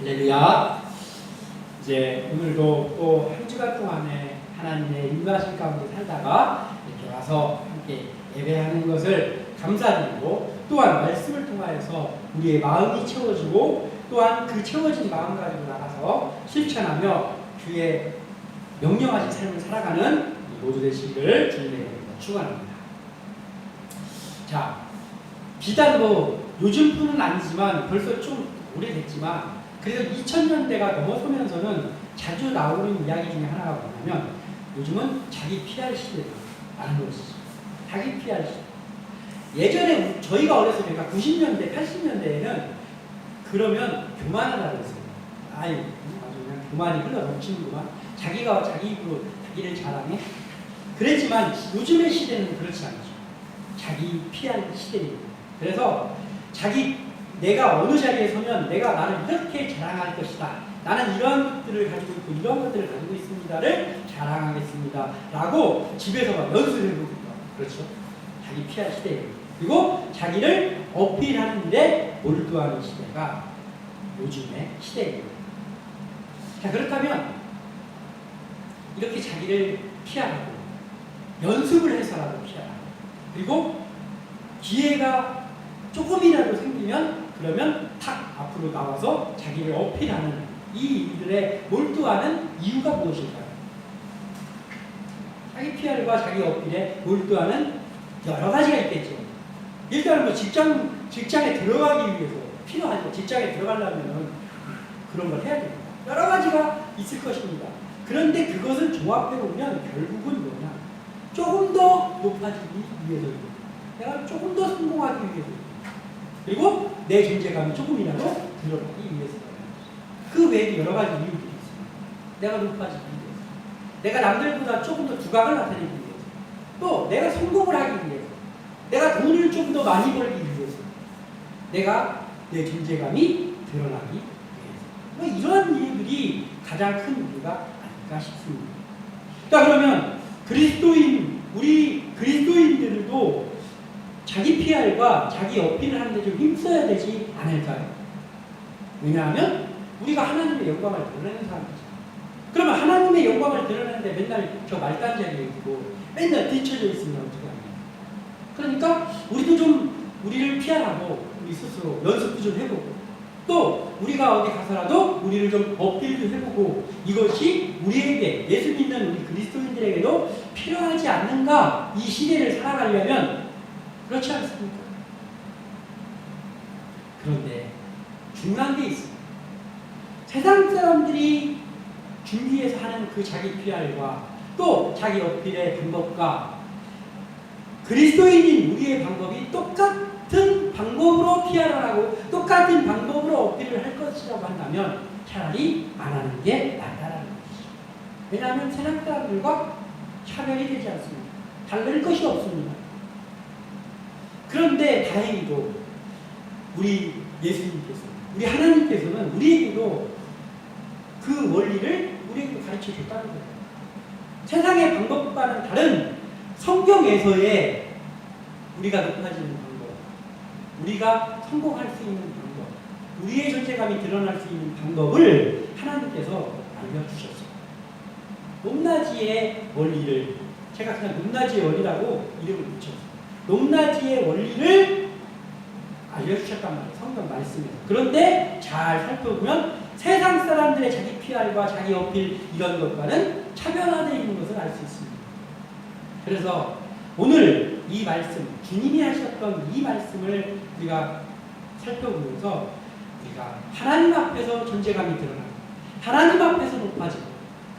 할렐루야. 이제 오늘도 또 한 주간 동안에 하나님의 인도하신 가운데 살다가 이렇게 와서 함께 예배하는 것을 감사드리고, 또한 말씀을 통하여서 우리의 마음이 채워지고, 또한 그 채워진 마음 가지고 나가서 실천하며 주의 명령하신 삶을 살아가는 모두 되시기를 주님의 이름으로 축원합니다. 자, 비단 요즘뿐은 아니지만 벌써 좀 오래됐지만 그래도 2000년대가 넘어서면서는 자주 나오는 이야기 중에 하나가 뭐냐면, 요즘은 자기 PR 시대라는 것이죠. 자기 PR 시대. 예전에 저희가 어렸을 때, 그러니까 90년대, 80년대에는 그러면 교만하다고 했어요. 아유, 아주 그냥 교만이 흘러 넘치는구만. 자기가 자기 입으로 자기를 자랑해. 그랬지만 요즘의 시대는 그렇지 않죠. 자기 PR 시대입니다. 그래서 내가 어느 자리에 서면 내가 나를 이렇게 자랑할 것이다. 나는 이런 것들을 가지고 있고 이런 것들을 가지고 있습니다를 자랑하겠습니다. 라고 집에서 막 연습을 해보고 있다. 그렇죠. 자기 PR 시대예요. 그리고 자기를 어필하는 데 몰두하는 시대가 요즘의 시대입니다. 자, 그렇다면 이렇게 자기를 PR하고 연습을 해서라도 PR하고, 그리고 기회가 조금이라도 생기면 그러면 탁 앞으로 나와서 자기를 어필하는 이 일들에 몰두하는 이유가 무엇일까요? 자기 PR과 자기 어필에 몰두하는 여러 가지가 있겠죠. 일단은 직장에 들어가기 위해서 필요하죠. 직장에 들어가려면 그런 걸 해야 됩니다. 여러 가지가 있을 것입니다. 그런데 그것을 종합해 보면 결국은 뭐냐? 조금 더 높아지기 위해서입니다. 내가 조금 더 성공하기 위해서, 그리고 내 존재감이 조금이라도 드러나기 위해서라는 것이죠. 그 외에도 여러 가지 이유들이 있습니다. 내가 높아지기 위해서, 내가 남들보다 조금 더 두각을 나타내기 위해서, 또 내가 성공을 하기 위해서, 내가 돈을 좀 더 많이 벌기 위해서, 내가 내 존재감이 드러나기 위해서, 이러한 이유들이 가장 큰 이유가 아닐까 싶습니다. 자, 그러면 우리 그리스도인들도 자기 PR과 자기 어필을 하는데 좀 힘써야 되지 않을까요? 왜냐하면 우리가 하나님의 영광을 드러내는 사람이죠. 그러면 하나님의 영광을 드러내는데 맨날 저 말단 자리에 있고 맨날 뒤쳐져 있으면 어떻게 합니까? 그러니까 우리도 좀 우리를 PR하고 우리 스스로 연습도 좀 해보고, 또 우리가 어디 가서라도 우리를 좀 어필도 해보고, 이것이 우리에게, 예수 믿는 우리 그리스도인들에게도 필요하지 않는가? 이 시대를 살아가려면. 그렇지 않습니까? 그런데 중요한 게 있습니다. 세상 사람들이 준비해서 하는 그 자기 PR과 또 자기 어필의 방법과 그리스도인인 우리의 방법이 똑같은 방법으로 PR을 하고 똑같은 방법으로 어필을 할 것이라고 한다면 차라리 안 하는 게 낫다라는 것이죠. 왜냐하면 세상 사람들과 차별이 되지 않습니다. 다를 것이 없습니다. 그런데 다행히도 우리 예수님께서, 우리 하나님께서는 우리에게도 그 원리를 우리에게 가르쳐 줬다는 거예요. 세상의 방법과는 다른 성경에서의 우리가 높아지는 방법, 우리가 성공할 수 있는 방법, 우리의 존재감이 드러날 수 있는 방법을 하나님께서 알려주셨어요. 높낮이의 원리를, 제가 그냥 높낮이의 원리라고 이름을 붙였어요. 높낮이의 원리를 알려주셨단 말이에요. 성경 말씀에서. 그런데 잘 살펴보면 세상 사람들의 자기 PR과 자기 어필 이런 것과는 차별화되어 있는 것을 알 수 있습니다. 그래서 오늘 이 말씀, 주님이 하셨던 이 말씀을 우리가 살펴보면서 우리가 하나님 앞에서 존재감이 드러나고 하나님 앞에서 높아지고,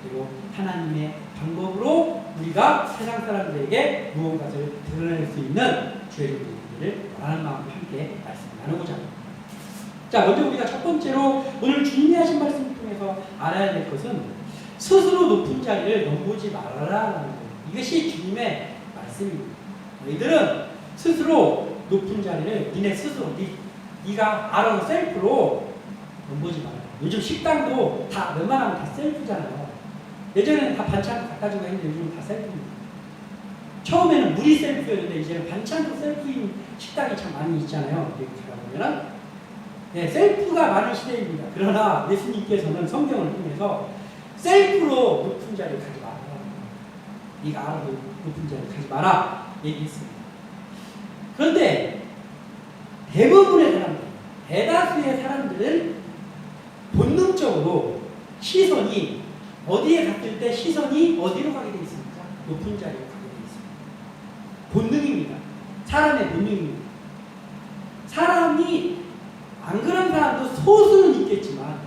그리고 하나님의 방법으로 우리가 세상 사람들에게 무언가를 드러낼 수 있는 주의 종들을 원하는 마음으로 함께 말씀 나누고자 합니다. 자, 먼저 우리가 첫 번째로 오늘 주님이 하신 말씀을 통해서 알아야 될 것은 스스로 높은 자리를 넘보지 말아라라는 거예요. 이것이 주님의 말씀입니다. 너희들은 스스로 높은 자리를 니네 스스로 네가 알아서 셀프로 넘보지 말아라. 요즘 식당도 다 웬만하면 다 셀프잖아요. 예전에는 다 반찬 갖다 주고 했는데 요즘은 다 셀프입니다. 처음에는 물이 셀프였는데 이제는 반찬도 셀프인 식당이 참 많이 있잖아요. 여기 가보면 네, 셀프가 많은 시대입니다. 그러나 예수님께서는 성경을 통해서 셀프로 높은 자리를 가지 마라. 네가 알아도 높은 자리를 가지 마라 얘기했습니다. 그런데 대부분의 사람들, 대다수의 사람들은 본능적으로 시선이 어디에 갔을 때 시선이 어디로 가게 되어 있습니까? 높은 자리로 가게 되어 있습니다. 본능입니다. 사람의 본능입니다. 사람이 안 그런 사람도 소수는 있겠지만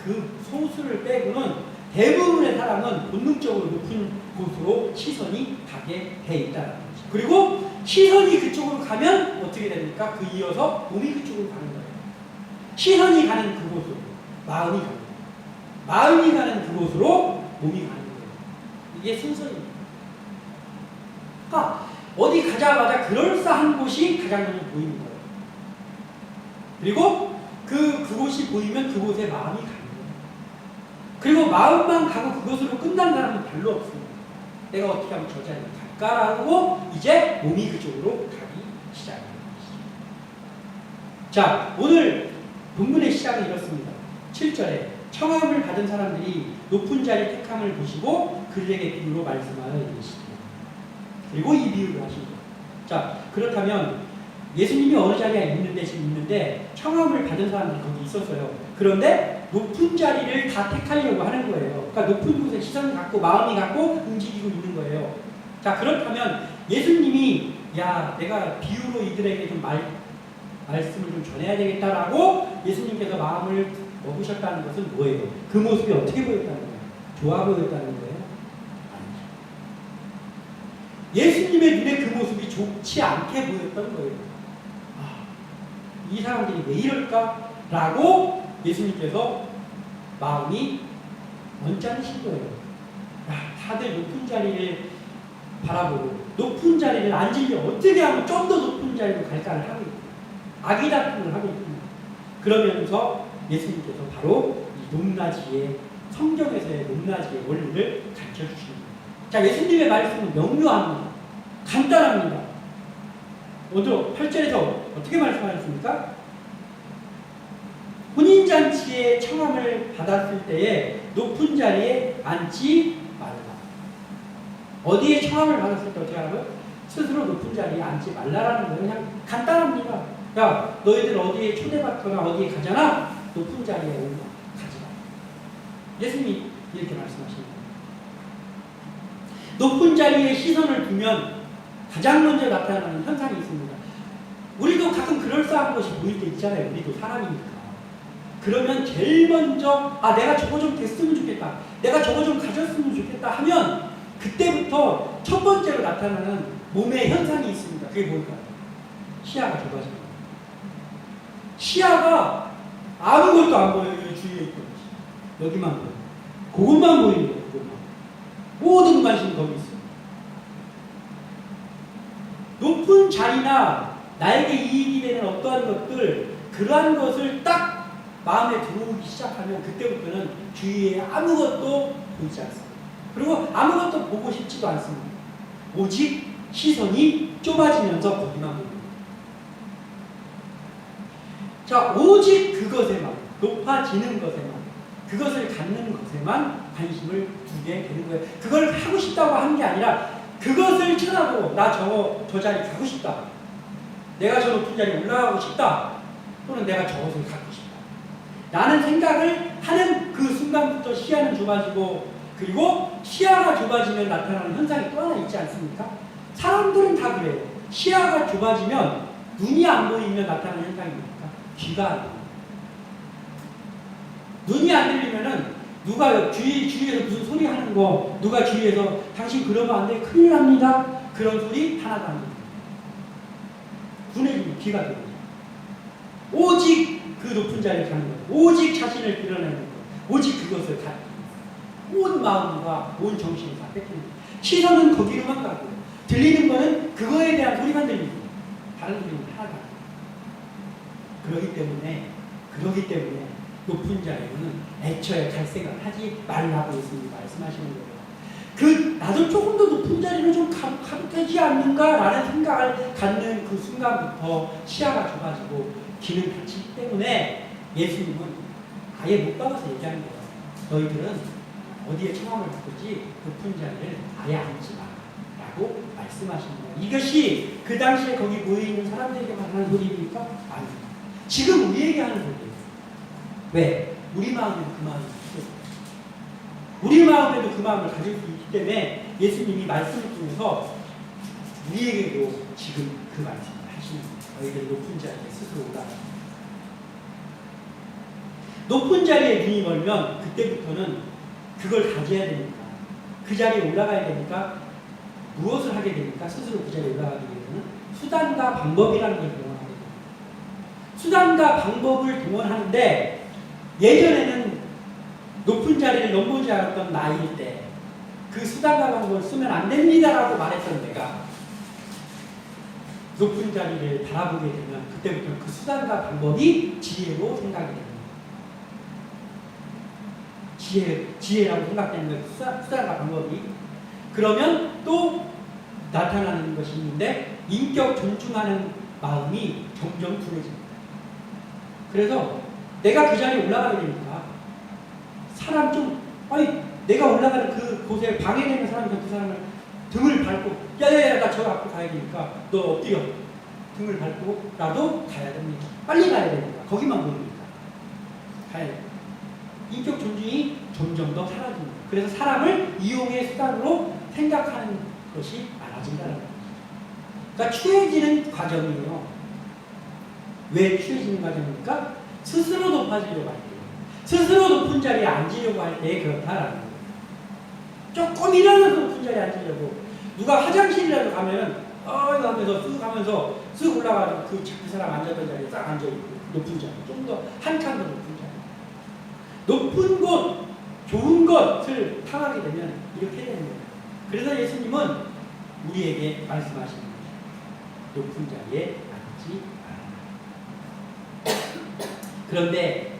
그 소수를 빼고는 대부분의 사람은 본능적으로 높은 곳으로 시선이 가게 돼 있다는 거죠. 그리고 시선이 그쪽으로 가면 어떻게 됩니까? 그 이어서 몸이 그쪽으로 가는 거예요. 시선이 가는 그곳으로 마음이 가는 거예요. 마음이 가는 그곳으로 몸이 가는 거예요. 이게 순서입니다. 그러니까 어디 가자마자 그럴싸한 곳이 가장 먼저 보이는 거예요. 그리고 그곳이 보이면 그곳에 마음이 가는 거예요. 그리고 마음만 가고 그것으로 끝난 사람은 별로 없습니다. 내가 어떻게 하면 저 자리에 갈까라고 이제 몸이 그쪽으로 가기 시작하는 것이죠. 자, 오늘 본문의 시작은 이렇습니다. 7절에 청함을 받은 사람들이 높은 자리 택함을 보시고 그들에게 비유로 말씀하여 이르시되. 그리고 이 비유를 하신 거예요. 자, 그렇다면 예수님이 어느 자리에 있는데 지금 있는데 청함을 받은 사람들이 거기 있었어요. 그런데 높은 자리를 다 택하려고 하는 거예요. 그러니까 높은 곳에 시선을 갖고 마음이 갖고 움직이고 있는 거예요. 자, 그렇다면 예수님이 야, 내가 비유로 이들에게 좀 말씀을 좀 전해야 되겠다라고 예수님께서 마음을 먹으셨다는 것은 뭐예요? 그 모습이 어떻게 보였다는 거예요? 좋아 보였다는 거예요? 아니죠. 예수님의 눈에 그 모습이 좋지 않게 보였던 거예요. 이 사람들이 왜 이럴까? 라고 예수님께서 마음이 언짢으신 거예요. 야, 다들 높은 자리를 바라보고 높은 자리를 앉으려 어떻게 하면 좀 더 높은 자리로 갈까를 하고 있고 아기다툼을 하고 있습니다. 그러면서 예수님께서 바로 이 높낮이의 성경에서의 높낮이의 원리를 가르쳐 주십니다. 자, 예수님의 말씀은 명료합니다. 간단합니다. 오늘 8절에서 어떻게 말씀하셨습니까? 혼인잔치의 청함을 받았을 때에 높은 자리에 앉지 말라. 어디에 청함을 받았을 때 어떻게 하라고요? 스스로 높은 자리에 앉지 말라라는 거예요. 그냥 간단합니다. 야, 너희들 어디에 초대받거나 어디에 가잖아? 높은 자리에 가지 마. 예수님이 이렇게 말씀하십니다. 높은 자리에 시선을 두면 가장 먼저 나타나는 현상이 있습니다. 우리도 가끔 그럴싸한 것이 보일 때 있잖아요. 우리도 사람이니까. 그러면 제일 먼저 내가 저거 좀 됐으면 좋겠다. 내가 저거 좀 가졌으면 좋겠다 하면 그때부터 첫 번째로 나타나는 몸의 현상이 있습니다. 그게 뭘까요? 시야가 좁아집니다. 시야가 아무것도 안 보여요. 주위에 있던 것이. 여기만 보여요. 그것만 보이는 거예요. 그것만. 모든 관심이 거기 있어요. 높은 자리나 나에게 이익이 되는 어떠한 것들, 그러한 것을 딱 마음에 들어오기 시작하면 그때부터는 주위에 아무것도 보이지 않습니다. 그리고 아무것도 보고 싶지도 않습니다. 오직 시선이 좁아지면서 거기만 보입니다. 자, 오직 그것에만, 높아지는 것에만, 그것을 갖는 것에만 관심을 두게 되는 거예요. 그걸 하고 싶다고 하는 게 아니라 그것을 쳐다보고 나 저 자리 가고 싶다. 내가 저 높은 자리에 올라가고 싶다. 또는 내가 저것을 갖고 싶다. 라는 생각을 하는 그 순간부터 시야는 좁아지고 그리고 시야가 좁아지면 나타나는 현상이 또 하나 있지 않습니까? 사람들은 다 그래요. 시야가 좁아지면 눈이 안 보이면 나타나는 현상이 뭡니까? 귀가 안 들려요. 눈이 안 들리면은 누가 주위에서 무슨 소리 하는 거, 누가 주위에서 당신 그러면 안 돼, 큰일 납니다. 그런 소리 하나도 안 들려요. 둔해지면 귀가 들려요. 오직 그 높은 자리에 가는 것, 오직 자신을 드러내는 것, 오직 그것을 다 온 마음과 온 정신을 다 뺏기는 것. 시선은 거기로만 가고 들리는 거는 그거에 대한 소리만 들리고 다른 소리는 하나도 안 들려요. 그러기 때문에 높은 자리에는 애초에 갈 생각을 하지 말라고 예수님이 말씀하시는 거예요. 나도 조금 더 높은 자리를 좀 가도 되지 않는가라는 생각을 갖는 그 순간부터 시야가 좁아지고 기는 가치이기 때문에 예수님은 아예 못 박아서 얘기하는 거예요. 너희들은 어디에 청함을 받든지 높은 자리를 아예 앉지 마 라고 말씀하시는 거예요. 이것이 그 당시에 거기 모여있는 사람들에게만 하는 소리입니까? 아닙니다. 지금 우리에게 하는 소리예요. 왜? 우리 마음에도 그 마음이 있어요. 우리 마음에도 그 마음을 가질 수 있기 때문에 예수님이 말씀을 통해서 우리에게도 지금 그 말씀을 하시는 거예요. 너희들 높은 자리에 스스로 올라가. 높은 자리에 눈이 멀면 그때부터는 그걸 가져야 되니까, 그 자리에 올라가야 되니까 무엇을 하게 되니까 스스로 그 자리에 올라가게 되면 수단과 방법이라는 걸 동원하게 됩니다. 수단과 방법을 동원하는데 예전에는 높은 자리를 넘보지 않았던 나이일 때 그 수단과 방법을 쓰면 안 됩니다라고 말했던 내가 높은 자리를 바라보게 되면 그때부터 그 수단과 방법이 지혜로 생각이 됩니다. 지혜라고 생각되는 거예요. 수단과 방법이. 그러면 또 나타나는 것이 있는데 인격 존중하는 마음이 점점 부러집니다. 그래서 내가 그 자리에 올라가게 되니까 사람 좀 내가 올라가는 그 곳에 방해되는 사람은 그 사람을 등을 밟고 야야야 나 저 앞으로 가야 되니까 너 엎드려 등을 밟고 나도 가야 됩니다. 빨리 가야 되니까 거기만 보니까 가야 됩니다. 인격 존중이 점점 더 사라집니다. 그래서 사람을 이용의 수단으로 생각하는 것이 많아진다는 거죠. 그러니까 추해지는 과정이에요. 왜 추해지는 과정입니까? 스스로 높아지려고 할 때, 스스로 높은 자리에 앉으려고 할 때 그렇다라는 거예요. 조금이라도 높은 자리에 앉으려고 누가 화장실이라도 가면 하면서 쓱 하면서 쓱 올라가서 그 사람 앉았던 자리에 딱 앉아있고 높은 자리, 좀 더 한칸 더 높은 자리, 높은 곳, 좋은 것을 탐하게 되면 이렇게 되는 거예요. 그래서 예수님은 우리에게 말씀하시는 거예요. 높은 자리에 앉지 말라. 그런데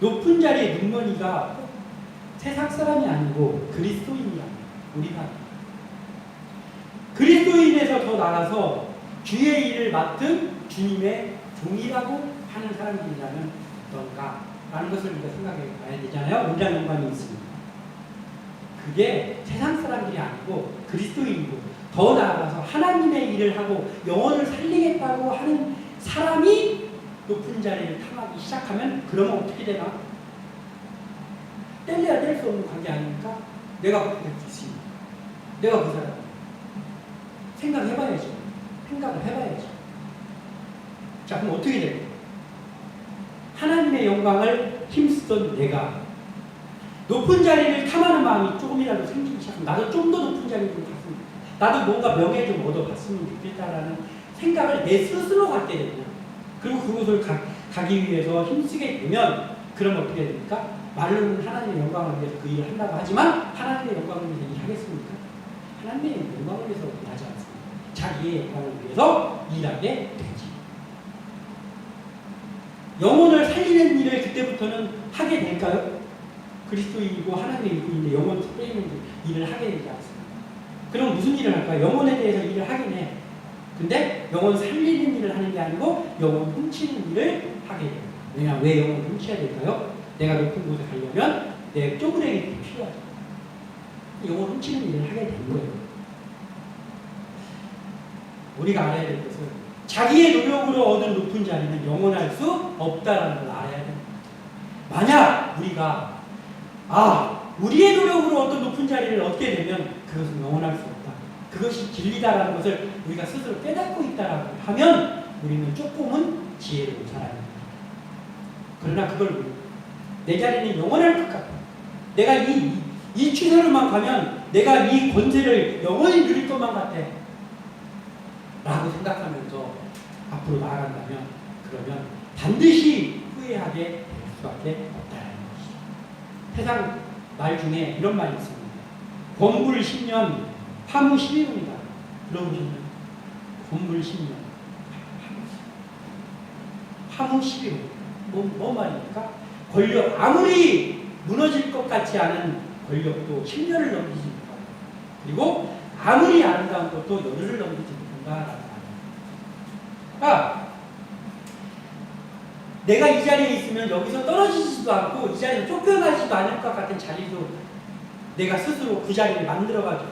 높은 자리에 눈먼이가 세상 사람이 아니고 그리스도인이야. 우리가 그리스도인에서 더 나가서 주의 일을 맡은 주님의 종이라고 하는 사람들이라면 어떤가 라는 것을 우리가 생각해 봐야 되잖아요. 문장 연관이 있습니다. 그게 세상 사람들이 아니고 그리스도인이고 더 나아가서 하나님의 일을 하고 영혼을 살리겠다고 하는 사람이 높은 자리를 탐하기 시작하면 그러면 어떻게 되나? 뗄래야 뗄 수 없는 관계 아닙니까? 내가 그렇게 될 수 있습니다. 내가 그 사람 생각해봐야죠. 생각을 해봐야죠. 자, 그럼 어떻게 될까요? 하나님의 영광을 힘쓰던 내가 높은 자리를 탐하는 마음이 조금이라도 생기기 시작하면 나도 좀 더 높은 자리를 좀 갔으면 좋겠다. 나도 뭔가 명예 좀 얻어봤으면 좋겠다라는 생각을 내 스스로 갖게 됩니다. 그리고 그곳을 가기 위해서 힘쓰게 되면 그럼 어떻게 됩니까? 말로는 하나님의 영광을 위해서 그 일을 한다고 하지만 하나님의 영광을 위해서 일하겠습니까? 하나님의 영광을 위해서 일하지 않습니다. 자기의 영광을 위해서 일하게 되지. 영혼을 살리는 일을 그때부터는 하게 될까요? 그리스도인이고 하나님의 일꾼인데 영혼을 살리는 일을 하게 되지 않습니다. 그럼 무슨 일을 할까요? 영혼에 대해서 일을 하긴 해. 근데 영혼 살리는 일을 하는 게 아니고 영혼 훔치는 일을 하게 돼요. 왜냐하면 왜 영혼을 훔쳐야 될까요? 내가 높은 곳에 가려면 내 쪼그레기 필요하죠. 영혼 훔치는 일을 하게 된 거예요. 우리가 알아야 될 것은 자기의 노력으로 얻은 높은 자리는 영원할 수 없다는 걸 알아야 됩니다. 만약 우리가 우리의 노력으로 어떤 높은 자리를 얻게 되면 그것은 영원할 수 없다. 그것이 진리다라는 것을 우리가 스스로 깨닫고 있다라고 하면 우리는 조금은 지혜로운 사람입니다. 그러나 그걸 내 자리는 영원할 것 같아. 내가 이 추세로만 가면 내가 이 권세를 영원히 누릴 것만 같아. 라고 생각하면서 앞으로 나아간다면 그러면 반드시 후회하게 될 수밖에 없다는 것이죠. 세상 말 중에 이런 말이 있습니다. 권불 10년, 화무 11입니다. 들어보셨나요? 권불 10년, 화무 11. 뭐 말입니까? 권력, 아무리 무너질 것 같지 않은 권력도 10년을 넘기지 못한다. 그리고 아무리 아름다운 것도 열흘을 넘기지 못한다라는 말입니다. 그러니까 내가 이 자리에 있으면 여기서 떨어지지도 않고 이 자리에서 쫓겨나지도 않을 것 같은 자리도 내가 스스로 그 자리를 만들어가지고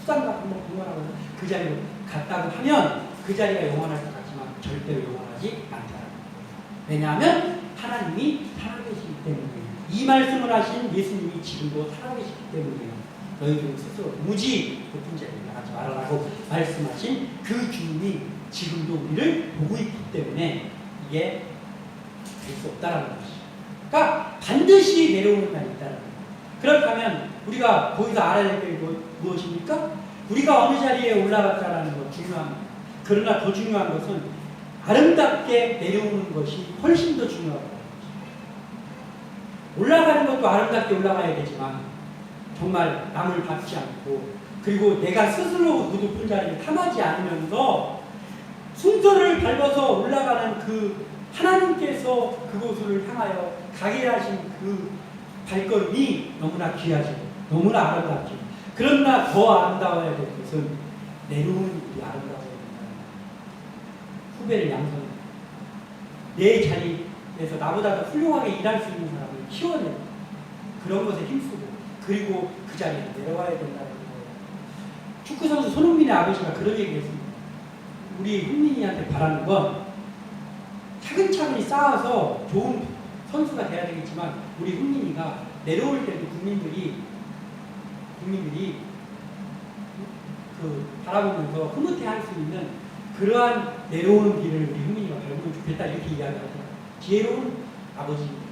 수상 같은 거 공부하고 그 자리로 갔다고 하면 그 자리가 영원할 것 같지만 절대로 영원하지 않다. 왜냐하면 하나님이 살아계시기 때문이에요. 이 말씀을 하신 예수님이 지금도 살아계시기 때문이에요. 너희들 스스로 무지 높은 자리에 나가지 말아라고 말씀하신 그 주님이 지금도 우리를 보고 있기 때문에 이게 될 수 없다라는 것이죠. 그러니까 반드시 내려오는 날이 있다는 거예요. 그렇다면 우리가 거기서 알아야 될 게 무엇입니까? 우리가 어느 자리에 올라갔다라는 것 중요합니다. 그러나 더 중요한 것은 아름답게 내려오는 것이 훨씬 더 중요하다는 거죠. 올라가는 것도 아름답게 올라가야 되지만 정말 남을 밟지 않고 그리고 내가 스스로 그 높은 자리를 탐하지 않으면서 순서를 밟아서 올라가는 그 하나님께서 그곳을 향하여 가게 하신 그 발걸음이 너무나 귀하죠. 너무나 아름답죠. 그러나 더 아름다워야 될 것은 내려오는 일이 아름다워야 된다. 후배를 양성해. 내 자리에서 나보다 더 훌륭하게 일할 수 있는 사람을 키워내고 그런 것에 힘쓰고 그리고 그 자리에 내려와야 된다는 거예요. 축구선수 손흥민의 아버지가 그런 얘기를 했습니다. 우리 흥민이한테 바라는 건 차근차근히 쌓아서 좋은 선수가 돼야 되겠지만 우리 흥민이가 내려올 때도 국민들이 그 바라보면서 흐뭇해할 수 있는 그러한 내려오는 길을 우리 흥민이가 밟으면 좋겠다 이렇게 이야기하더라고요. 지혜로운 아버지입니다.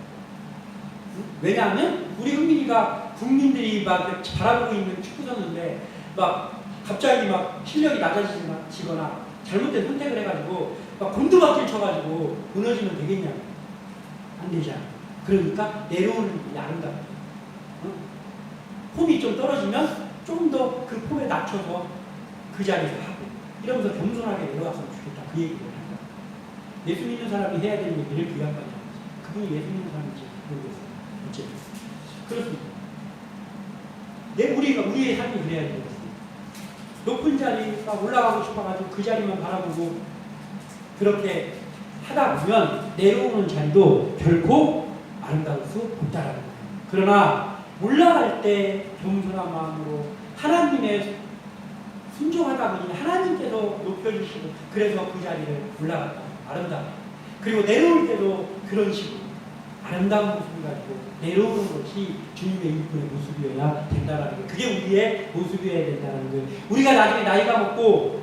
왜냐하면 우리 흥민이가 국민들이 막 바라보고 있는 축구 선수인데 막 갑자기 막 실력이 낮아지거나 잘못된 선택을 해가지고 막 곤두박질 쳐가지고 무너지면 되겠냐? 안 되잖아. 그러니까 내려오는 길이 아름답다. 폼이 좀 떨어지면 좀 더 그 폼에 낮춰서 그 자리에서 하고 이러면서 겸손하게 내려왔으면 좋겠다. 그 얘기를 한다. 예수 믿는 사람이 해야 되는 얘기를 그 양반이 하는 거지. 그분이 예수 믿는 사람인지 모르겠어요. 어쨌든 그렇습니다. 우리의 삶이 그래야 되겠습니다. 높은 자리가 올라가고 싶어가지고 그 자리만 바라보고 그렇게 하다 보면 내려오는 자리도 결코 아름다울 수 없다라는 거예요. 그러나 올라갈 때 겸손한 마음으로 하나님의 순종하다 보니 하나님께서 높여주시고 그래서 그 자리를 올라갔다. 아름다워. 그리고 내려올 때도 그런 식으로 아름다운 모습을 가지고 내려오는 것이 주님의 일꾼의 모습이어야 된다는 거예요. 그게 우리의 모습이어야 된다는 거예요. 우리가 나중에 나이가 먹고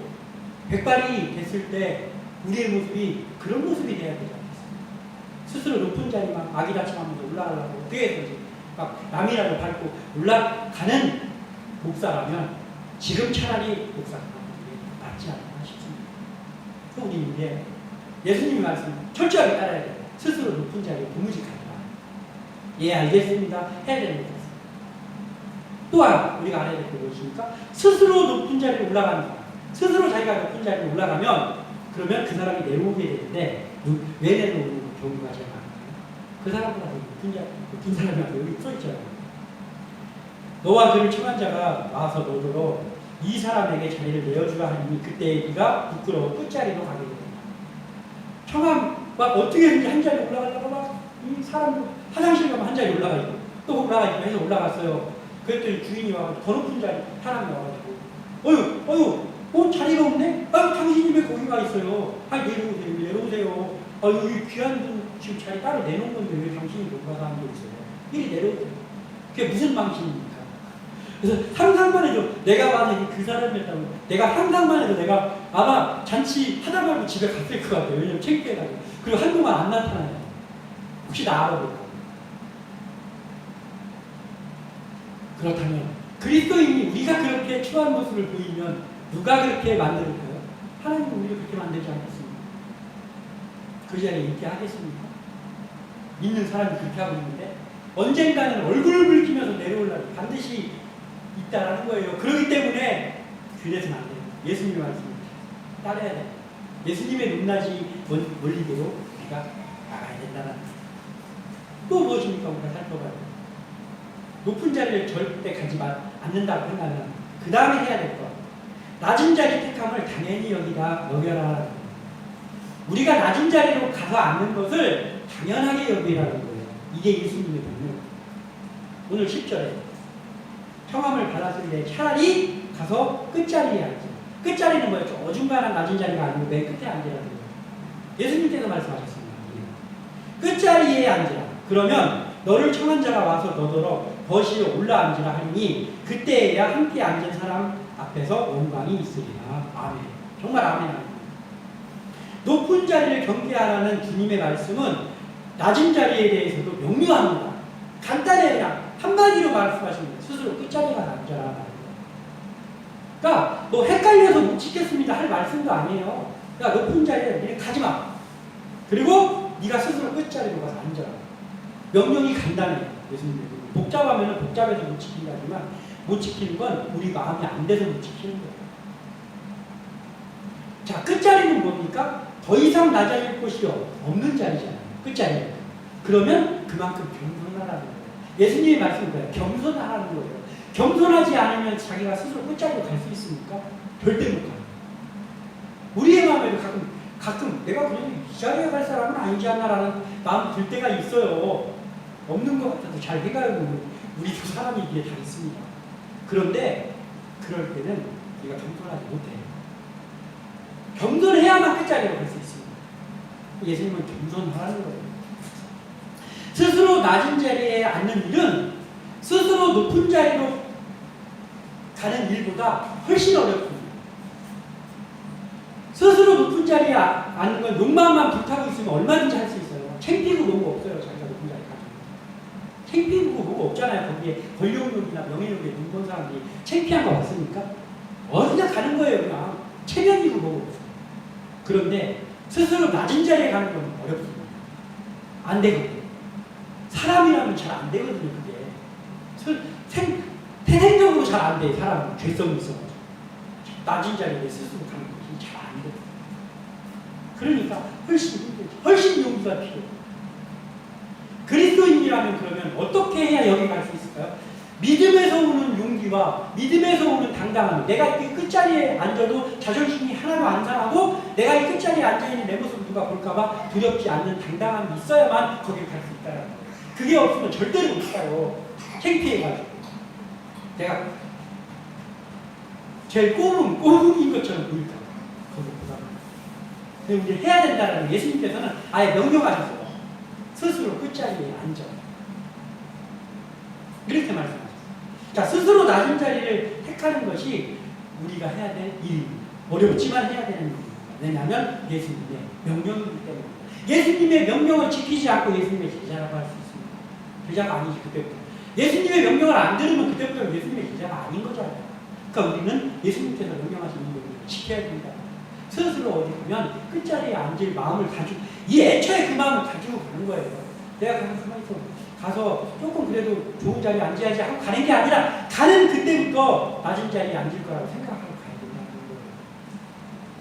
백발이 됐을 때 우리의 모습이 그런 모습이 돼야 되지 않겠습니까? 스스로 높은 자리만 아기다침하면서 올라가려고 어떻게 해서지 막 남이라도 밟고 올라가는 목사라면 지금 차라리 목사가 낫지 않나 싶습니다. 우리 이제 예수님 말씀 철저하게 따라야 돼요. 스스로 높은 자리에 도무지 가지 마. 예, 알겠습니다. 해야 되는 것입니다. 또한 우리가 알아야 될 게 무엇입니까? 스스로 높은 자리에 올라가는 사람. 스스로 자기가 높은 자리에 올라가면 그러면 그 사람이 내려오게 되는데 왜 내려오는 경우가 제일 많아요? 그 사람보다 높은 사람이 여기 써있잖아요. 너와 그를 청한 자가 와서 너더러 이 사람에게 자리를 내어주라 하니 그때 네가 부끄러워 끝자리로 가게 된다. 청함 막 어떻게든지 한 자리 올라가려고 막 이 사람도 화장실 가면 한 자리 올라가 있고 또 올라가 있고 해서 올라갔어요. 그랬더니 주인이 와가지고 더 높은 자리 사람이 와가지고 자리가 없네? 당신이 왜 거기 가 있어요? 내려오세요. 여기 귀한 분 지금 자리 따로 내놓은 건데 왜 당신이 못 가서 하는 게 있어요? 이리 내려오세요. 그게 무슨 방식입니까? 그래서 상상만 해도 내가 만약에 그 사람이었다면 내가 상상만 해도 내가 아마 잔치 하다 말고 집에 갔을 것 같아요. 왜냐면 창피해가지고. 그리고 한동안 안 나타나요. 혹시 나 알아볼까? 그렇다면 그리스도인이 우리가 그렇게 추한 모습을 보이면 누가 그렇게 만들까요? 하나님은 우리를 그렇게 만들지 않겠습니까? 그 자리에 있게 하겠습니까? 믿는 사람이 그렇게 하고 있는데 언젠가는 얼굴을 붉히면서 내려올 날이 반드시 있다라는 거예요. 그렇기 때문에 그래서는 안 돼요. 예수님의 말씀을 따라야 돼요. 예수님의 높낮이 멀리대로 우리가 나가야 된다는 거예요. 또 무엇입니까? 우리가 살펴봐야 돼요. 높은 자리를 절대 가지 않는다고 한다면 그 다음에 해야 될 것. 낮은 자리 택함을 당연히 여겨라. 우리가 낮은 자리로 가서 앉는 것을 당연하게 여기라는 거예요. 이게 예수님의 명령. 오늘 10절에 평함을 받았을 때 차라리 가서 끝자리에 앉아. 끝자리는 뭐였죠? 어중간한 낮은 자리가 아니고 맨 끝에 앉으라는 거예요. 예수님께서 말씀하셨습니다. 끝자리에 앉으라. 그러면 너를 청한 자가 와서 너더러 거실에 올라앉으라 하니 그때에야 함께 앉은 사람 앞에서 영광이 있으리라. 아멘. 정말 아멘. 높은 자리를 경계하라는 주님의 말씀은 낮은 자리에 대해서도 명료합니다. 간단해 그냥 한마디로 말씀하십니다. 스스로 끝자리에 가서 앉아라. 그러니까 뭐 헷갈려서 못 지켰습니다 할 말씀도 아니에요. 그러니까 높은 자리에 니네 가지 마. 그리고 네가 스스로 끝자리로 가서 앉아라. 명령이 간단해요. 예수님 복잡하면 복잡해서 못 지킨다 하지만 못 지키는 건 우리 마음이 안 돼서 못 지키는 거예요. 자, 끝자리는 뭡니까? 더 이상 낮아질 곳이 없는 자리잖아요. 끝자리. 그러면 그만큼 겸손하라는 거예요. 예수님의 말씀은 뭐예요? 겸손하라는 거예요. 겸손하지 않으면 자기가 스스로 끝자리로 갈 수 있습니까? 절대 못 가요. 우리의 마음에도 가끔 내가 그냥 이 자리에 갈 사람은 아니지 않나라는 마음 들 때가 있어요. 없는 것 같아도 잘 해가지고 우리도 사람이 이게 다 있습니다. 그런데 그럴 때는 우리가 겸손하지 못해요. 겸손해야만 끝자리로 갈 수 있습니다. 예수님은 겸손하라는 거예요. 스스로 낮은 자리에 앉는 일은 스스로 높은 자리로 가는 일보다 훨씬 어렵습니다. 스스로 높은 자리에 앉는 건 욕망만 불타고 있으면 얼마든지 할 수 있어요. 창피고 뭐고 없어요. 자기가 높은 자리에 가면. 창피고 뭐고 없잖아요. 거기에 권력욕이나 명예욕에 눈먼 사람들이 창피한 거 없습니까? 어디나 가는 거예요. 그냥 체면이고 뭐고 없어요. 그런데 스스로 낮은 자리에 가는 건 어렵습니다. 안 되거든요. 사람이라면 잘 안 되거든요. 그게 태생적으로 잘 안 돼. 사람은 죄성이 있어가지고 낮은 자리에 스스로 가는 것이 잘 안 돼. 그러니까 훨씬 힘들죠. 훨씬 용기가 필요해요. 그리스도인이라면 그러면 어떻게 해야 여기 갈 수 있을까요? 믿음에서 오는 용기와 믿음에서 오는 당당함. 내가 이 끝자리에 앉아도 자존심이 하나도 안 상하고 내가 이 끝자리에 앉아있는 내 모습을 누가 볼까봐 두렵지 않는 당당함이 있어야만 거기를 갈 수 있다는 거예요. 그게 없으면 절대로 못 가요. 창피해가지고. 내가 제일 꼬문인 것처럼 보일까 봐. 거기보다. 근데 우리 해야 된다는 예수님께서는 아예 명령하셨어요. 스스로 끝자리에 앉아. 이렇게 말씀하셨어요. 자, 스스로 낮은 자리를 택하는 것이 우리가 해야 될 일입니다. 어렵지만 해야 되는 일입니다. 왜냐하면 예수님의 명령이기 때문입니다. 예수님의 명령을 지키지 않고 예수님의 제자라고 할 수 있습니다. 제자가 아니지 그때부터. 예수님의 명령을 안 들으면 그때부터 예수님의 제자가 아닌 거잖아요. 그러니까 우리는 예수님께서 명령하시는 명령을 지켜야 됩니다. 스스로 어디 가면 끝자리에 앉을 마음을 가지고 이 애초에 그 마음을 가지고 가는 거예요. 내가 가만히 가서 조금 그래도 좋은 자리에 앉아야지 하고 가는 게 아니라 가는 그때부터 낮은 자리에 앉을 거라고 생각하고 가야 된다는 거예요.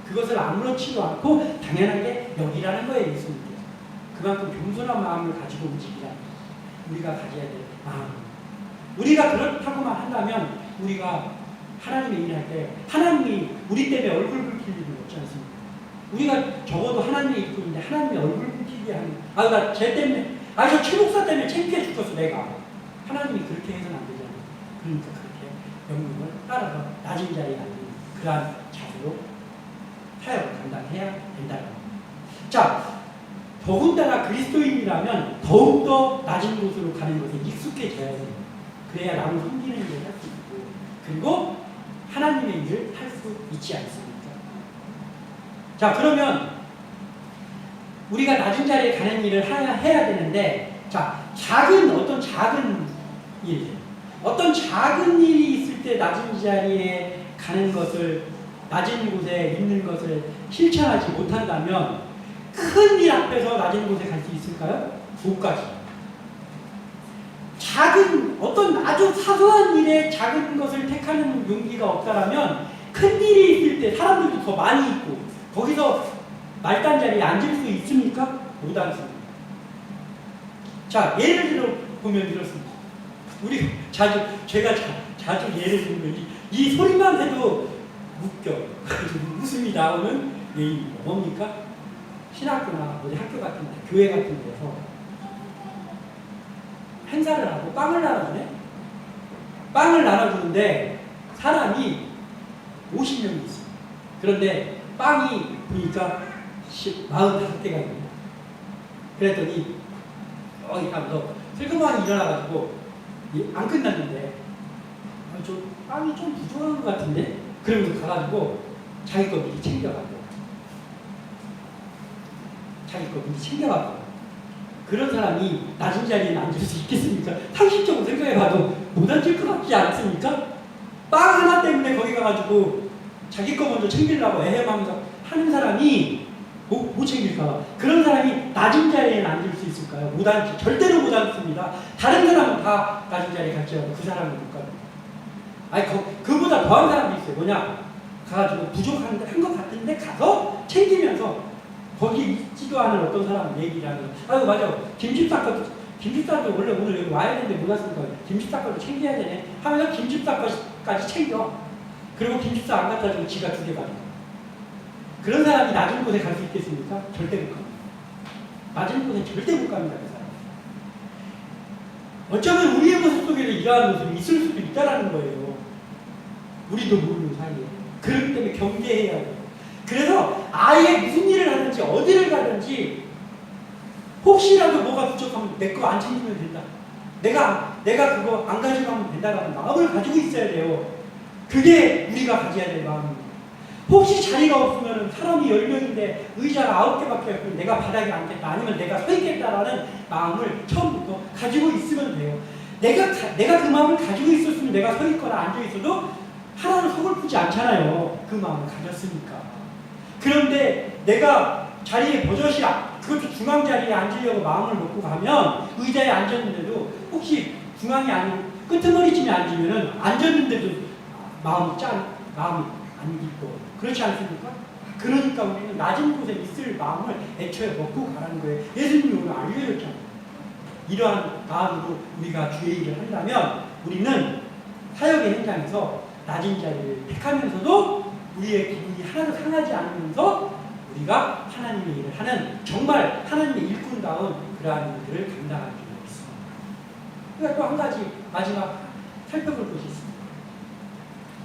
그것을 아무렇지도 않고 당연하게 여기라는 거예요. 예수님께서. 그만큼 겸손한 마음을 가지고 움직이라는 우리가 가져야 될 마음. 우리가 그렇다고만 한다면 우리가 하나님의 일을 할 때 하나님이 우리 때문에 얼굴 붉힐 일은 없지 않습니까? 우리가 적어도 하나님의 일꾼인데 하나님의 얼굴 붉히게 하는 나 쟤 때문에 저 최목사 때문에 창피해 죽겠어 내가. 하나님이 그렇게 해서는 안 되잖아요. 그러니까 그렇게 명령을 따라서 낮은 자리에 앉는 그러한 자세로 사역을 감당해야 된다는 겁니다. 자, 더군다나 그리스도인이라면 더욱더 낮은 곳으로 가는 것에 익숙해져야 돼요. 그래야 남을 섬기는 일을 할 수 있고 그리고 하나님의 일을 할 수 있지 않습니까? 자, 그러면 우리가 낮은 자리에 가는 일을 해야 되는데 자, 어떤 작은 일이 있을 때 낮은 자리에 가는 것을 낮은 곳에 있는 것을 실천하지 못한다면 큰 일 앞에서 낮은 곳에 갈 수 있을까요? 못 가지. 어떤 아주 사소한 일에 작은 것을 택하는 용기가 없다라면 큰 일이 있을 때 사람들도 더 많이 있고 거기서 말단 자리에 앉을 수 있습니까? 못 앉습니다. 자, 예를 들어 보면 이렇습니다. 제가 자주 예를 들면 이 소리만 해도 웃겨. 웃음이 나오는 예입니다. 뭡니까? 신학교나 어디 학교 같은 데, 교회 같은 데서 행사를 하고 빵을 나눠주네? 빵을 나눠주는데 사람이 50명이 있어. 그런데 빵이 보니까 45개가 있네. 그랬더니 여기 가면서 슬그머니 일어나가지고 안 끝났는데 저 빵이 좀 부족한 것 같은데? 그러면서 가가지고 자기 거 미리 챙겨가고 자기 거 미리 챙겨가고 그런 사람이 낮은 자리에 앉을 수 있겠습니까? 상식적으로 생각해봐도 못 앉을 것 같지 않습니까? 빵 하나 때문에 거기 가가지고 자기 거 먼저 챙기려고 애해하면서 하는 사람이 못 챙길까봐 그런 사람이 낮은 자리에 앉을 수 있을까요? 못 앉지. 절대로 못 앉습니다. 다른 사람은 다 낮은 자리에 갈지라도 그 사람은 못 갑니다. 아니 그보다 더한 사람도 있어요. 뭐냐? 가가지고 부족한 것 같은데 가서 챙기면서 거기 있지도 않은 어떤 사람 얘기를 하면 아유 맞아 김집사도 원래 오늘 여기 와야 되는데 못 왔으니까 김집사 거도 챙겨야 되네 하면서 김집사 거까지 챙겨. 그리고 김집사 안 갖다 주고 지가 2개 가져. 그런 사람이 낮은 곳에 갈 수 있겠습니까? 절대 못 갑니다. 낮은 곳에 절대 못 갑니다. 그 사람. 어쩌면 우리의 모습 속에도 이러한 모습이 있을 수도 있다는 거예요. 우리도 모르는 사이에. 그렇기 때문에 경계해야 돼요. 그래서 아예 무슨 일을 하든지 어디를 가든지 혹시라도 뭐가 부족하면 내 거 안 챙기면 된다. 내가 그거 안 가져가면 된다라는 마음을 가지고 있어야 돼요. 그게 우리가 가져야 될 마음입니다. 혹시 자리가 없으면 사람이 10명인데 의자가 9개밖에 없고 내가 바닥에 앉겠다 아니면 내가 서 있겠다라는 마음을 처음부터 가지고 있으면 돼요. 내가 그 마음을 가지고 있었으면 내가 서 있거나 앉아 있어도 하나는 서글프지 않잖아요. 그 마음을 가졌으니까. 그런데 내가 자리에 버젓이 그것도 중앙 자리에 앉으려고 마음을 먹고 가면 의자에 앉았는데도 혹시 중앙이 아니고 끄트머리쯤에 앉으면은 앉았는데도 마음이 안 깊고 그렇지 않습니까? 그러니까 우리는 낮은 곳에 있을 마음을 애초에 먹고 가라는 거예요. 예수님이 오늘 알려줬잖아요. 이러한 마음으로 우리가 주의 일을 한다면 우리는 사역의 현장에서 낮은 자리를 택하면서도 우리의 기분이 하나도 상하지 않으면서 우리가 하나님의 일을 하는 정말 하나님의 일꾼다운 그러한 일들을 감당할 수 있습니다. 그러니까 또 한 가지 마지막 살펴볼 것이 있습니다.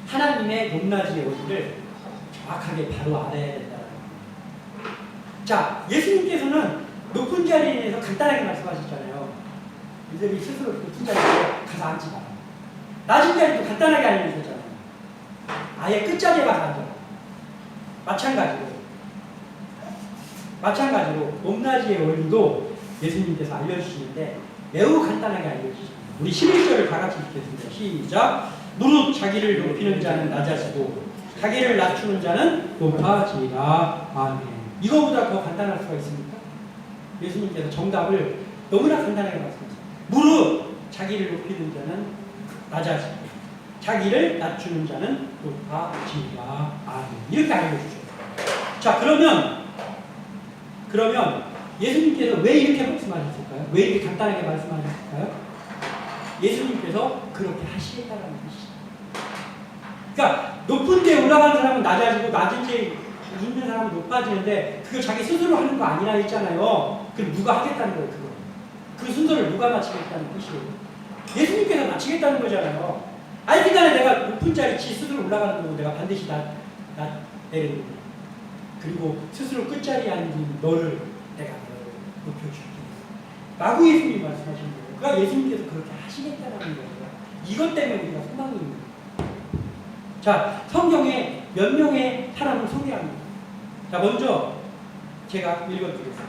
하나님의 높낮이의 원리를 정확하게 바로 알아야 된다는 겁니다. 자, 예수님께서는 높은 자리에 대해서 간단하게 말씀하셨잖아요. 이들이 스스로 높은 자리에 가서 앉지 마라. 낮은 자리도 간단하게 알려주셨잖아요. 아예 끝자리에 가서 앉아라. 마찬가지로 높낮이의 원리도 예수님께서 알려주시는데 매우 간단하게 알려주십니다. 우리 11절을 다 같이 읽겠습니다. 시작. 무릇 자기를 높이는 자는 낮아지고 자기를 낮추는 자는 높아지리라. 아멘. 이거보다 더 간단할 수가 있습니까? 예수님께서 정답을 너무나 간단하게 말씀하셨습니다. 무릇 자기를 높이는 자는 낮아지고 자기를 낮추는 자는 높아지리라. 아멘. 이렇게 알려주셨어요. 자, 그러면 예수님께서 왜 이렇게 말씀하셨을까요? 왜 이렇게 간단하게 말씀하셨을까요? 예수님께서 그렇게 하시겠다는 것이죠. 그러니까 높은 데에 올라가는 사람은 낮아지고 낮은 데에 있는 사람은 높아지는데 그거 자기 스스로 하는 거 아니라 했잖아요. 그럼 누가 하겠다는 거예요, 그거. 그 순서를 누가 맞추겠다는 뜻이에요. 예수님께서 맞추겠다는 거잖아요. 아니, 그다음에 내가 높은 자리 지 스스로 올라가는 거고 내가 반드시 내리는 거예요. 그리고 스스로 끝자리에 앉은 너를 내가 높여줄게. 라고 예수님이 말씀하시는 거예요. 그러니까 예수님께서 그렇게 하시겠다는 거예요. 이것 때문에 우리가 소망이 있는 거예요. 자, 성경에 몇 명의 사람을 소개합니다. 자, 먼저 제가 읽어드리겠습니다.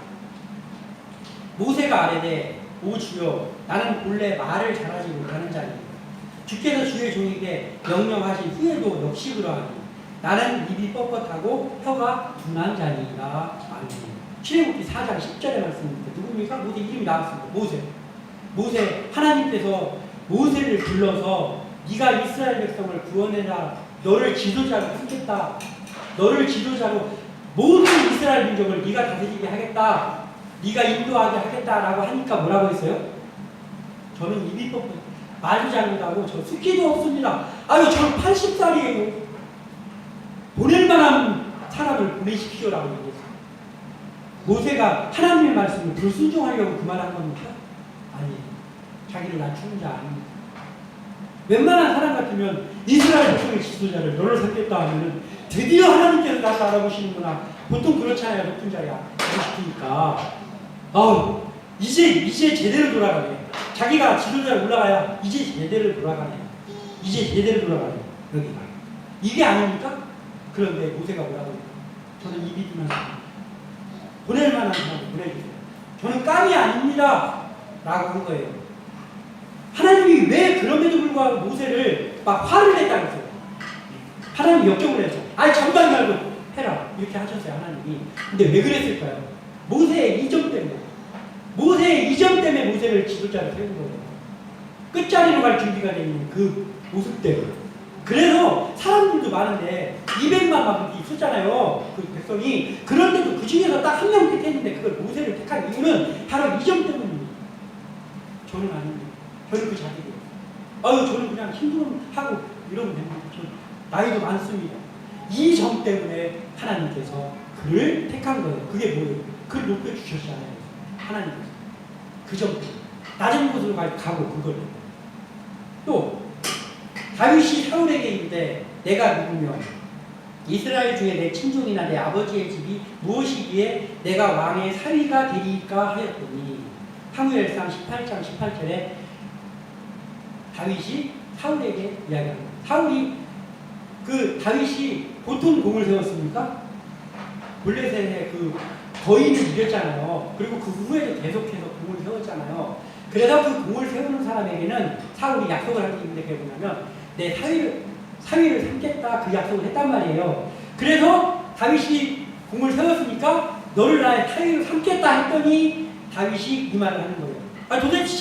모세가 아뢰되 오 주여 나는 본래 말을 잘하지 못하는 자니 주께서 주의 종에게 명령하신 후에도 역시 그러하니 나는 입이 뻣뻣하고 혀가 둔한 자니이다. 아멘. 출애굽기 4장 10절의 말씀입니다. 누굽니까? 모세 이름이 나왔습니다. 모세 하나님께서 모세를 불러서 네가 이스라엘 백성을 구원해라. 너를 지도자로 삼겠다. 너를 지도자로 모든 이스라엘 민족을 네가 다스리게 하겠다. 네가 인도하게 하겠다라고 하니까 뭐라고 했어요? 저는 입이 뻣뻣 말도 잘 못하고 저 숫기도 없습니다. 아유, 저는 80살이에요. 보낼 만한 사람을 보내십시오라고 얘기했어요. 모세가 하나님의 말씀을 불순종하려고 그 말을 한 겁니까? 아니에요. 자기를 낮추는 자 아닙니다. 웬만한 사람 같으면 이스라엘 백성의 지도자를 너를 삼겠다 하면은 드디어 하나님께서 나를 알아보시는구나. 보통 그렇잖아요. 높은 자야. 그러시니까 이제 제대로 돌아가네. 자기가 지도자에 올라가야 이제 제대로 돌아가네. 이제 제대로 돌아가네. 여기가. 이게 아닙니까? 그런데 모세가 뭐라고 해요? 저는 입이 두면 보낼 만한 사람을 보내주세요. 저는 깜이 아닙니다. 라고 한 거예요. 하나님이 왜 그럼에도 불구하고 모세를 막 화를 냈다면서요. 하나님이 역정을 해서 아니 잠깐 말고 해라 이렇게 하셨어요. 하나님이. 근데 왜 그랬을까요? 모세의 이점 때문에. 모세의 이점 때문에 모세를 지도자로 세운 거예요. 끝자리로 갈 준비가 되어 있는 그 모습 때문에. 그래서 사람들도 많은데 200만 막 있었잖아요. 그 백성이. 그런데도 그 중에서 딱 한 명 택했는데 그걸 모세를 택한 이유는 바로 이 점 때문입니다. 저는 아닙니다. 저는 그 자기예요. 저는 그냥 힘들하고 이러면 됩니다. 저는 나이도 많습니다. 이 점 때문에 하나님께서 그를 택한 거예요. 그게 뭐예요? 그를 높여주셨잖아요. 하나님께서. 그 점 때문에. 낮은 곳으로 가고 그걸. 또 다윗이 사울에게 이르되 내가 누구며 이스라엘 중에 내 친족이나 내 아버지의 집이 무엇이기에 내가 왕의 사위가 되리까 하였더니 사무엘상 18장 18절에 다윗이 사울에게 이야기합니다. 다윗이 보통 공을 세웠습니까? 블레셋의 그 거인을 이겼잖아요. 그리고 그 후에도 계속해서 공을 세웠잖아요. 그래서 그 공을 세우는 사람에게는 사울이 약속을 하기 때문에 그게 뭐냐면 내 사위를 삼겠다 그 약속을 했단 말이에요. 그래서 다윗이 공을 세웠으니까 너를 나의 사위를 삼겠다 했더니 다윗이 이 말을 하는 거예요. 도대체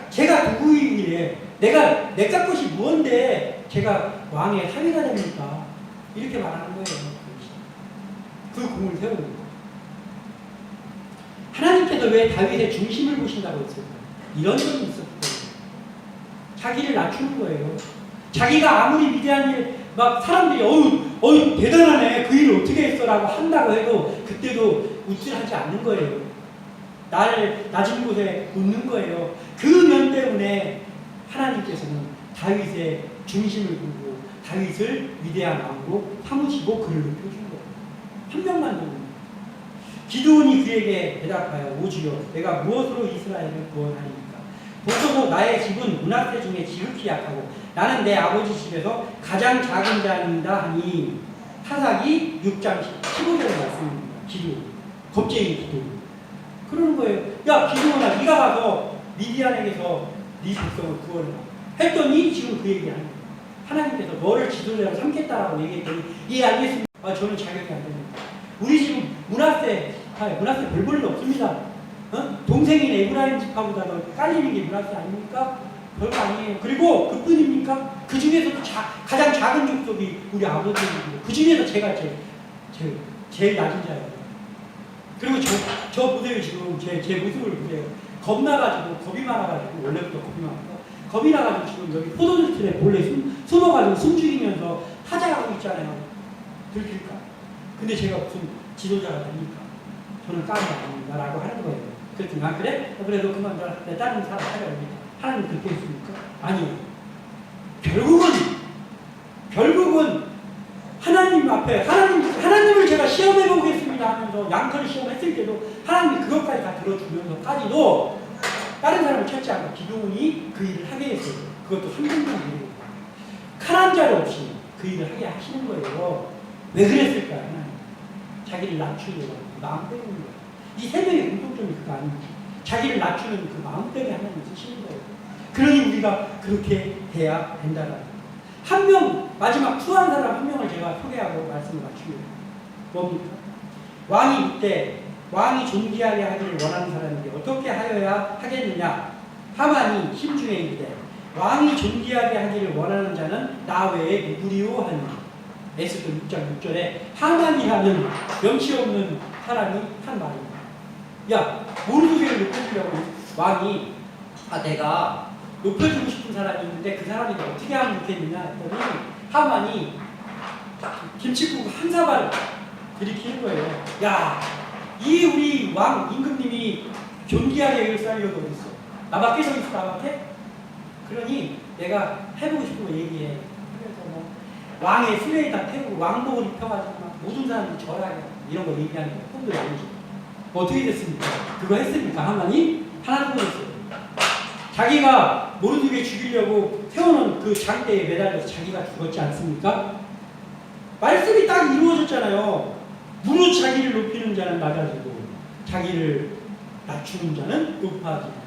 제가 누구이기에 내가 것이 무언데 제가 왕의 사위가 됩니까? 이렇게 말하는 거예요. 그 공을 세우는 거예요. 하나님께서 왜 다윗의 중심을 보신다고 했을까요? 이런 점이 있었기 때문에. 자기를 낮추는 거예요. 자기가 아무리 위대한 일, 막 사람들이 대단하네 그 일을 어떻게 했어라고 한다고 해도 그때도 우쭐하지 않는 거예요. 나를 낮은 곳에 놓는 거예요. 그 면 때문에 하나님께서는 다윗의 중심을 보고 다윗을 위대한 왕으로 삼으시고 그를 높여준 거예요. 한 명만 더. 기드온이 그에게 대답하여 오주여 내가 무엇으로 이스라엘을 구원하리까? 보소서 나의 집은 므낫세 중에 지극히 약하고 나는 내 아버지 집에서 가장 작은 자입니다 하니 사사기 6장 15절의 말씀입니다. 기드온 겁쟁이 기드온 그러는 거예요. 야 기드온아 네가 가서 미디안에게서 네 백성을 구원해라 했더니 지금 그 얘기하는 거예요. 하나님께서 너를 지도자로 삼겠다라고 얘기했더니 예 알겠습니다. 저는 자격이 안 됩니다. 우리 집은 므낫세 별 볼일 없습니다. 동생인 에브라임 집하보다 더 깔리는 게 므낫세 아닙니까? 별거 아니에요. 그리고 그뿐입니까? 그 중에서도 가장 작은 족속이 우리 아버지이고 그 중에서 제가 제일 낮은 자예요. 그리고 저 보세요. 지금 제 모습을 보세요. 겁나가지고 겁이 많아가지고 원래부터 겁이 많고 겁이 나가지고 지금 여기 포도주틀에 몰래 숨어가지고 숨죽이면서 타자하고 있잖아요. 들킬까? 근데 제가 무슨 지도자가 됩니까? 저는 깜이 아닙니다. 라고 하는 거예요. 그랬더니 그래? 그래도 그만 내 다른 사람 찾아옵니다. 하나님 그렇게 했습니까? 아니요. 결국은 하나님 앞에 하나님을 제가 시험해 보겠습니다 하면서 양털 시험했을 때도 하나님이 그것까지 다 들어주면서까지도 다른 사람을 찾지 않고 기도원이 그 일을 하게 했어요. 그것도 한정된 일이에요. 칼 한 자루 없이 그 일을 하게 하시는 거예요. 왜 그랬을까요? 하나님? 자기를 낮추려고 마음 때문에. 이 세 명의 공통점이 그거 아닙니까? 자기를 낮추는 그 마음 때문에 하나님 쓰시는 거예요. 그러니 우리가 그렇게 돼야 된다는 거예요. 한 명, 마지막 투한 사람 한 명을 제가 소개하고 말씀을 마칩니다. 뭡니까? 왕이 이때 왕이 존귀하게 하기를 원하는 사람인데 어떻게 하여야 하겠느냐? 하만이 심중에 이르되 왕이 존귀하게 하기를 원하는 자는 나 외에 누구리요 하니 에스더 6장 6절에 하만이 하는 명치 없는 사람이 한 말입니다. 야, 모르드게를 높여주려고 왕이 내가 높여주고 싶은 사람이 있는데 그 사람이 어떻게 하면 좋겠느냐 했더니 하만이 김칫국 한 사발 들이키는 거예요. 야, 이 우리 왕 임금님이 존귀하게 역사하려고 그랬어. 나밖에 서 있어, 나밖에? 그러니 내가 해보고 싶은 거 얘기해. 그래서 뭐 왕의 수레에다 태우고 왕복을 입혀가지고 막 모든 사람들이 절하게 이런 거 얘기하는 거 폰도 아니지. 어떻게 됐습니까? 그거 했습니까? 하나님? 하나도 했어요. 자기가 모르게 죽이려고 태우는 그 장대에 매달려서 자기가 죽었지 않습니까? 말씀이 딱 이루어졌잖아요. 무릇 자기를 높이는 자는 낮아지고 자기를 낮추는 자는 높아진다.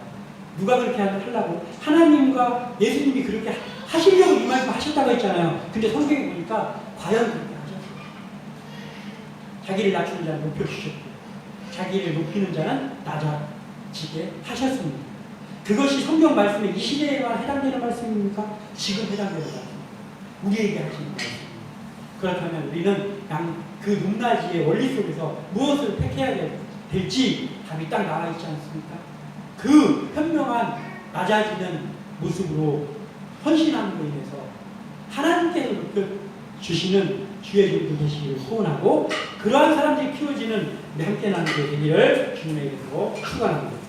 누가 그렇게 하려고? 하나님과 예수님이 그렇게 하시려고 이 말씀 하셨다고 했잖아요. 근데 성경에 보니까 과연 그렇게 하셨어요. 자기를 낮추는 자는 높여주셨고 자기를 높이는 자는 낮아지게 하셨습니다. 그것이 성경 말씀에 이 시대에만 해당되는 말씀입니까? 지금 해당되는 말씀. 우리에게 하시는 말씀입니다. 그렇다면 우리는 그 높낮이의 원리 속에서 무엇을 택해야 될지 답이 딱 나와 있지 않습니까? 그 현명한 낮아지는 모습으로 헌신함으로 인해서 하나님께서 높여주시는 주의 종들 되시기를 소원하고 그러한 사람들이 키워지는 우리 함께 나누게 되기를 주님의 이름으로 축원합니다.